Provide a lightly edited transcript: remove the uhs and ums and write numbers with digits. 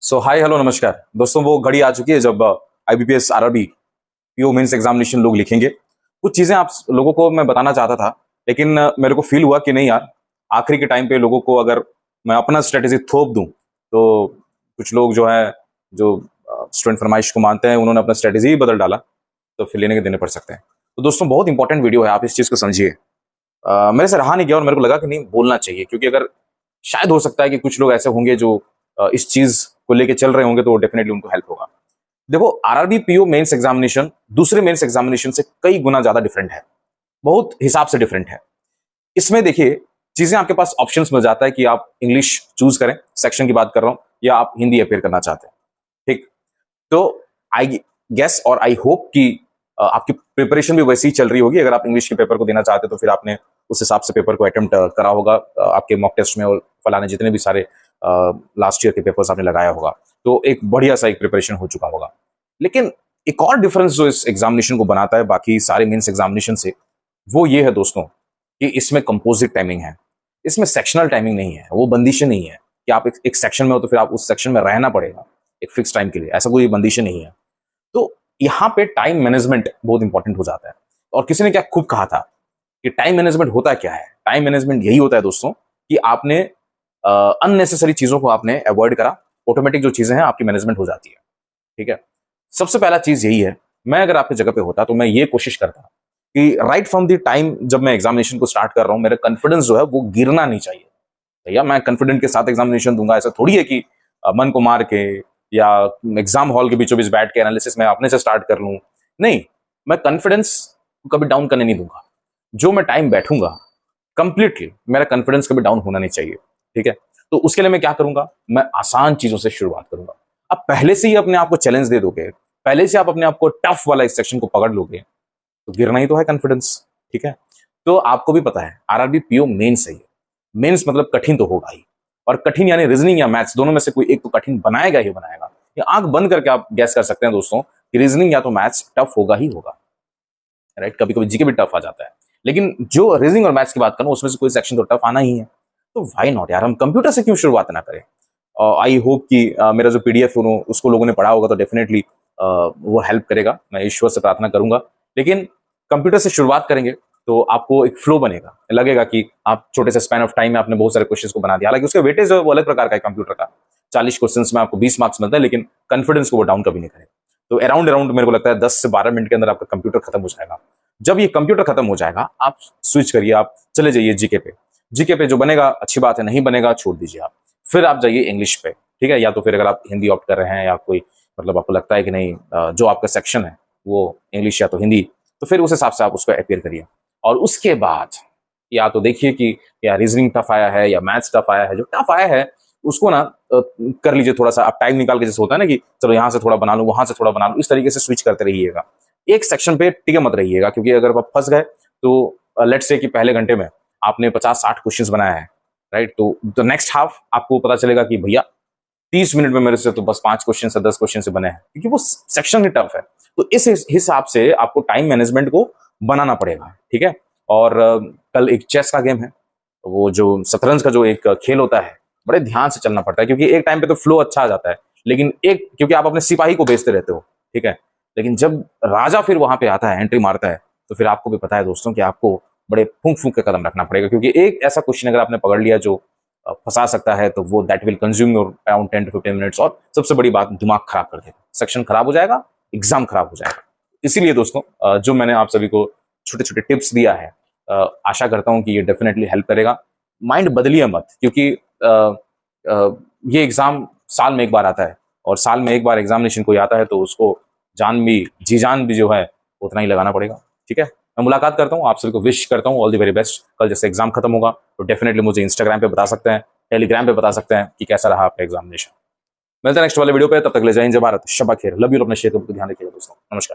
सो hi hello नमस्कार दोस्तों। वो घड़ी आ चुकी है जब IBPS RRB PO mains examination लोग लिखेंगे। कुछ चीजें आप लोगों को मैं बताना चाहता था, लेकिन मेरे को फील हुआ कि नहीं यार, आखिरी के टाइम पे लोगों को अगर मैं अपना स्ट्रेटेजी थोप दूं तो कुछ लोग जो है, जो स्टूडेंट फरमाइश को मानते हैं, उन्होंने अपना स्ट्रेटेजी ही बदल डाला, तो फिर लेने के देने पड़ सकते हैं। तो दोस्तों बहुत इंपॉर्टेंट वीडियो है, आप इस चीज को समझिए। मेरे से रहा नहीं गया और मेरे को लगा कि नहीं बोलना चाहिए, क्योंकि अगर शायद हो सकता है कि कुछ लोग ऐसे होंगे जो इस चीज को लेके चल रहे होंगे, तो डेफिनेटली उनको हेल्प होगा। देखो, आरआरबी पीओ मेंस एग्जामिनेशन दूसरे मेंस एग्जामिनेशन से कई गुना ज्यादा डिफरेंट है, बहुत हिसाब से डिफरेंट है। इसमें देखिए, चीजें आपके पास ऑप्शंस मिल जाता है कि आप इंग्लिश चूज करें, सेक्शन की बात कर रहा हूं, या आप हिंदी अपेयर करना चाहते हैं। ठीक, तो आई गेस और आई होप कि आपकी प्रिपरेशन भी वैसी ही चल रही होगी। अगर आप इंग्लिश के पेपर को देना चाहते हैं तो फिर आपने उस हिसाब से पेपर को अटेम्प्ट करा होगा, आपके मॉक टेस्ट में और फलाने जितने भी सारे लास्ट ईयर के पेपर्स आपने लगाया होगा, तो एक बढ़िया सा एक प्रिपरेशन हो चुका होगा। लेकिन एक और डिफरेंस जो इस एग्जामिनेशन को बनाता है बाकी सारे मेंस एग्जामिनेशन से, वो ये है दोस्तों कि इसमें कंपोजिट टाइमिंग है। इसमें सेक्शनल टाइमिंग नहीं है, वो बंदिशें नहीं है कि आप एक सेक्शन में हो तो फिर आप उस सेक्शन में रहना पड़ेगा एक फिक्स टाइम के लिए, ऐसा कोई बंदिशें नहीं है। तो यहाँ पे टाइम मैनेजमेंट बहुत इंपॉर्टेंट हो जाता है। और किसी ने क्या खूब कहा था कि टाइम मैनेजमेंट होता क्या है। टाइम मैनेजमेंट यही होता है दोस्तों कि आपने अननेसेसरी चीजों को आपने अवॉइड करा, ऑटोमेटिक जो चीजें हैं आपकी मैनेजमेंट हो जाती है। ठीक है, सबसे पहला चीज यही है। मैं अगर आपकी जगह पे होता तो मैं ये कोशिश करता कि राइट फ्रॉम द टाइम जब मैं एग्जामिनेशन को स्टार्ट कर रहा हूं, मेरा कॉन्फिडेंस जो है वो गिरना नहीं चाहिए। भैया मैं कॉन्फिडेंट के साथ एग्जामिनेशन दूंगा, ऐसा थोड़ी है कि मन को मार के या एग्जाम हॉल के बीचों बीच बैठ के एनालिसिस मैं अपने से स्टार्ट कर लूं। नहीं, मैं कॉन्फिडेंस कभी डाउन करने नहीं दूंगा। जो मैं टाइम बैठूंगा कंप्लीटली, मेरा कॉन्फिडेंस कभी डाउन होना नहीं चाहिए। ठीक है, तो उसके लिए मैं क्या करूंगा, मैं आसान चीजों से शुरुआत करूंगा। अब पहले से ही अपने आप को चैलेंज दे दोगे, पहले से आप अपने आप को टफ वाला इस सेक्शन को पकड़ लोगे, तो गिरना ही तो है कॉन्फिडेंस। ठीक है, तो आपको भी पता है आरआरबी पीओ मेंस है। मेंस मतलब कठिन तो होगा ही, और कठिन यानी रीजनिंग या मैथ्स, दोनों में से कोई एक तो कठिन बनाएगा ही बनाएगा। ये आंख बंद करके आप गैस कर सकते हैं दोस्तों कि रीजनिंग या तो मैथ्स टफ होगा ही होगा। राइट, कभी कभी जीके भी टफ आ जाता है, लेकिन जो रीजनिंग और मैथ्स की बात करूं उसमें से कोई सेक्शन तो टफ आना ही है। तो व्हाई नॉट यार, हम कंप्यूटर से क्यों शुरुआत ना करें। आई होप कि मेरा जो पीडीएफ उसको लोगों ने पढ़ा होगा, तो डेफिनेटली वो हेल्प करेगा। मैं ईश्वर से प्रार्थना करूंगा। लेकिन कंप्यूटर से शुरुआत करेंगे तो आपको एक फ्लो बनेगा, लगेगा कि आप छोटे से स्पैन ऑफ टाइम में आपने बहुत सारे क्वेश्चंस को बना दिया। हालांकि उसका वेटेज वो अलग प्रकार का है कंप्यूटर का, 40 क्वेश्चंस में आपको 20 मार्क्स मिलता है, लेकिन कॉन्फिडेंस को वो डाउन कभी नहीं करेगा। तो अराउंड अराउंड मेरे को लगता है 10 से 12 मिनट के अंदर आपका कंप्यूटर खत्म हो जाएगा। जब ये कंप्यूटर खत्म हो जाएगा, आप स्विच करिए, आप चले जाइए जीके पे। जीके पे जो बनेगा अच्छी बात है, नहीं बनेगा छोड़ दीजिए आप। फिर आप जाइए इंग्लिश पे। ठीक है, या तो फिर अगर आप हिंदी ऑप्ट कर रहे हैं, या कोई मतलब आपको लगता है कि नहीं जो आपका सेक्शन है वो इंग्लिश या तो हिंदी, तो फिर उस हिसाब से आप उसको अपेयर करिए। और उसके बाद या तो देखिए कि या रीजनिंग टफ आया है या मैथ्स टफ आया है। जो टफ आया है उसको ना कर लीजिए थोड़ा सा, आप टाइम निकाल के, जैसे होता है ना कि चलो यहाँ से थोड़ा बना लूं, वहां से थोड़ा बना लूं, इस तरीके से स्विच करते रहिएगा। एक सेक्शन पे टिके मत रहिएगा, क्योंकि अगर आप फंस गए तो लेट्स से कि पहले घंटे में आपने 50-60 क्वेश्चंस बनाया है, राइट, तो द नेक्स्ट हाफ आपको पता चलेगा कि भैया 30 मिनट में मेरे से तो बस 5 क्वेश्चन से 10 क्वेश्चन से बने हैं, क्योंकि वो सेक्शन ही टफ है। तो इस हिसाब से आपको टाइम मैनेजमेंट को बनाना पड़ेगा। ठीक है, और कल एक चेस का गेम है, वो जो शतरंज का जो एक खेल होता है, बड़े ध्यान से चलना पड़ता है, क्योंकि एक टाइम पे तो फ्लो अच्छा आ जाता है, लेकिन एक क्योंकि आप अपने सिपाही को बेचते रहते हो। ठीक है, लेकिन जब राजा फिर वहां पे आता है, एंट्री मारता है, तो फिर आपको भी पता है दोस्तों कि आपको बड़े फूंक फूंक के कदम रखना पड़ेगा, क्योंकि एक ऐसा क्वेश्चन अगर आपने पकड़ लिया जो फंसा सकता है, तो वो that will consume your around 10 to 15 minutes, और सबसे बड़ी बात, दिमाग खराब कर देगा, सेक्शन खराब हो जाएगा, एग्जाम खराब हो जाएगा। इसीलिए दोस्तों जो मैंने आप सभी को छोटे छोटे टिप्स दिया है, आशा करता हूं कि ये डेफिनेटली हेल्प करेगा। माइंड बदलिए मत, क्योंकि ये एग्जाम साल में एक बार आता है, और साल में एक बार एग्जामिनेशन कोई आता है तो उसको जान भी, जी जान भी जो है उतना ही लगाना पड़ेगा। ठीक है, मैं मुलाकात करता हूँ, आप सभी को विश करता हूँ ऑल द वेरी बेस्ट। कल जैसे एग्जाम खत्म होगा तो डेफिनेटली मुझे इंस्टाग्राम पे बता सकते हैं, टेलीग्राम पे बता सकते हैं कि कैसा रहा आपका एग्जामिनेशन। मिलते हैं नेक्स्ट वाले वीडियो पे, तब तक ले जाए जय भारत, शबा खैर, लव यू, अपने क्षेत्र को ध्यान रखिएगा दोस्तों, नमस्कार।